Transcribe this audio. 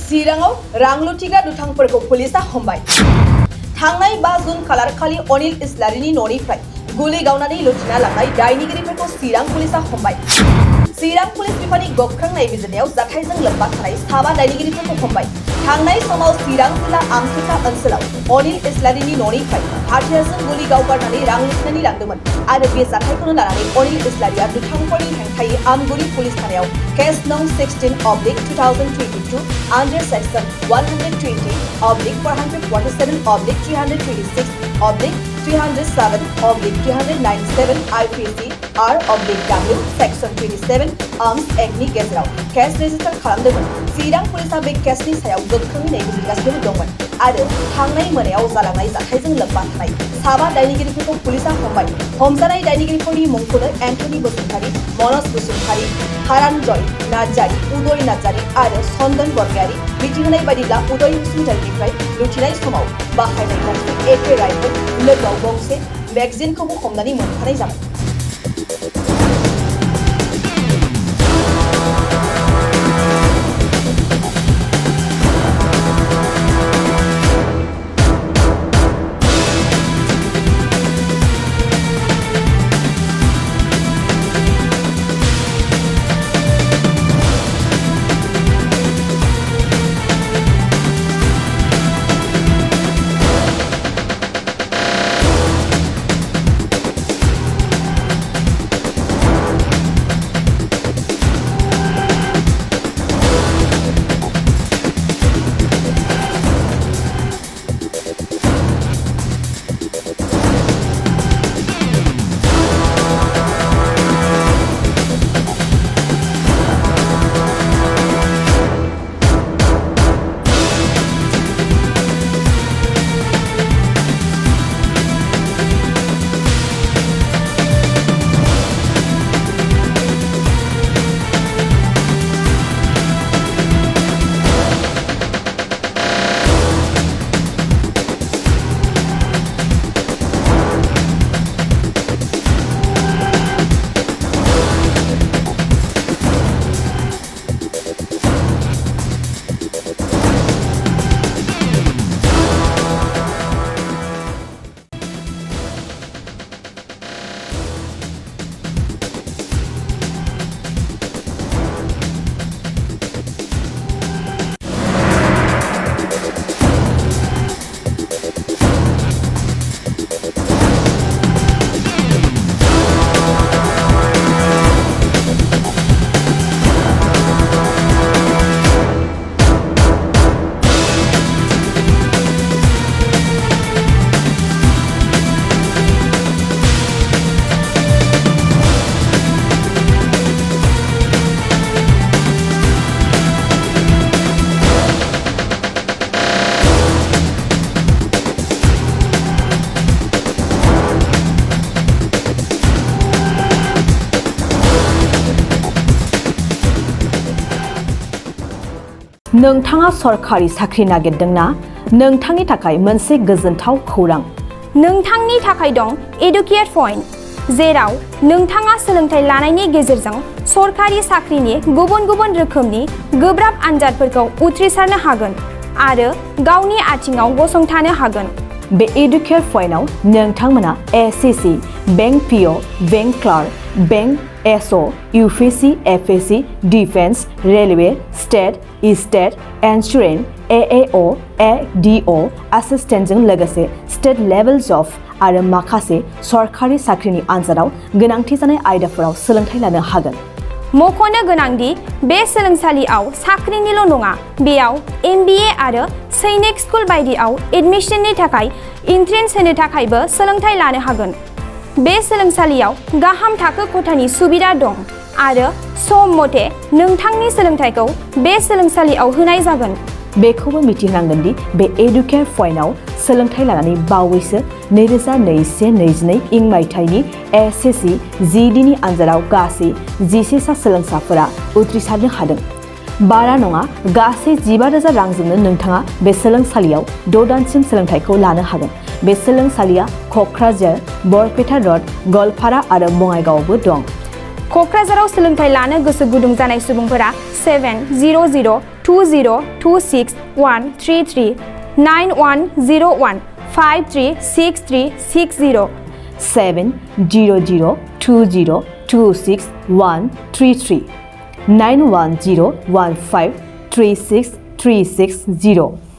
चिराङाव रां लुथिग्रा दुथांफोरखौ पुलिसा हमबाय। थांनाय 5 जुन खालारखालि अनिल इस्लारिनि न'निफ्राय गुलि गावनानै लुथिना लांनाय दायनिगिरिफोरखौ चिरां पुलिसा हमबाय। चिरां पुलिस बिफाननि गोख्रों नायबिजिरनायाव जाथायजों लोब्बा थानाय 7 दायनिगिरिफोरखौ हमबाय। थांनाय समाव चिरां जिल्ला आमथेखा ओनसोलाव अनिल इस्लारिनि न'निफ्राय हाथियारजों गुलि गावगारनानै रां लुथिनानै लांदोंमोन आरो बे जाथायखौनो लानानै अनिल इस्लारिया दुथांफोरनि हेंथायै आमगुरि पुलिस थानायाव केस नं 16/2022 under section 120/447/326/307/397 IPC R/W section 27 Arms Act नि गेजेराव केस रेजिस्टार खालामदोंमोन। चिरां पुलिसा बे केसनि सायाव गोख्रोङै नायबिजिरगासिनो दंमोन आरो थांनाय मोनायाव जालांनाय जाथायजों लोब्बा थानाय 7 दायनिगिरिफोरखौ पुलिसा हमबाय। हमजानाय दायनिगिरिफोरनि मुंखौनो एन्टनी बसुमतारी, मनज बसुमतारी, हारानजय नार्जारी, उदय नार्जारी आरो चन्दन बरगयारी। मिथिहोनाय बायदिब्ला उदय बसुमतारीनिफ्राय लुथिनाय समाव बाहायनाय गंसे AK राइफल, लोगोआव गंसे मेगजिनखौबो हमनानै मोनफानाय जाबाय। नोंथाङा सरखारि साख्रि नागिरदोंना? नोंथांनि थाखाय मोनसे गोजोनथाव खौरां। नोंथांनि थाखाय दं एडुकेट पइन्ट, जेराव नोंथाङा सोलोंथाइ लानायनि गेजेरजों सरखारि साख्रिनि गुबुन गुबुन रोखोमनि गोब्राब आनजादफोरखौ उथ्रिसारनो हागोन आरो गावनि आथिङाव गसंथानो हागोन। बे एडुकेट पइन्टआव नोंथांमोना SSC, bank PO, bank clerk, bank SO, UPSC, FSC, defence, railway, state, state, insurance, AAO, ADO, एसिस्टेन्टजों लोगोसे स्टेट लेभेल जब आरो माखासे सरखारि साख्रिनि आनजादाव गोनांथि जानाय आयदाफोराव सोलोंथाइ लानो हागोन। मख'नो गोनांदि बे सोलोंसालियाव साख्रिनिल' नङा, बेयाव MBA आरो सैनिक स्कुल बायदियाव एडमिशननि थाखाय एन्ट्रेन्स होनो थाखायबो सोलोंथाइ लानो हागोन। बे सोलोंसालियाव गाहाम थाखो खथानि सुबिदा दं आरो सम मथे नोंथांनि सोलोंथाइखौ बे सोलोंसालियाव होनाय जागोन। बेखौबो मिथिनांगोन दि बे एडुकेट पइन्टआव सोलोंथाइ लानानै बावैसो 2021-22 इं मायथाइनि SSC GDनि आनजादाव गासै 11 सा सोलोंसाफोरा उथ्रिसारनो हादों। बारा नङा, गासै 15,000 रांजोंनो नोंथाङा बे सोलोंसालियाव 6 दानसिम सोलोंथाइखौ लानो हागोन। बे सोलोंसालिया क'क्राझार, बरपेटा र'ड, गलपारा आरो बङाइगावआवबो दं। क'क्राझाराव सोलोंथाइ लानो गोसो गुदुं जानाय सुबुंफोरा 2026-133 9101 536360 700202613391015363660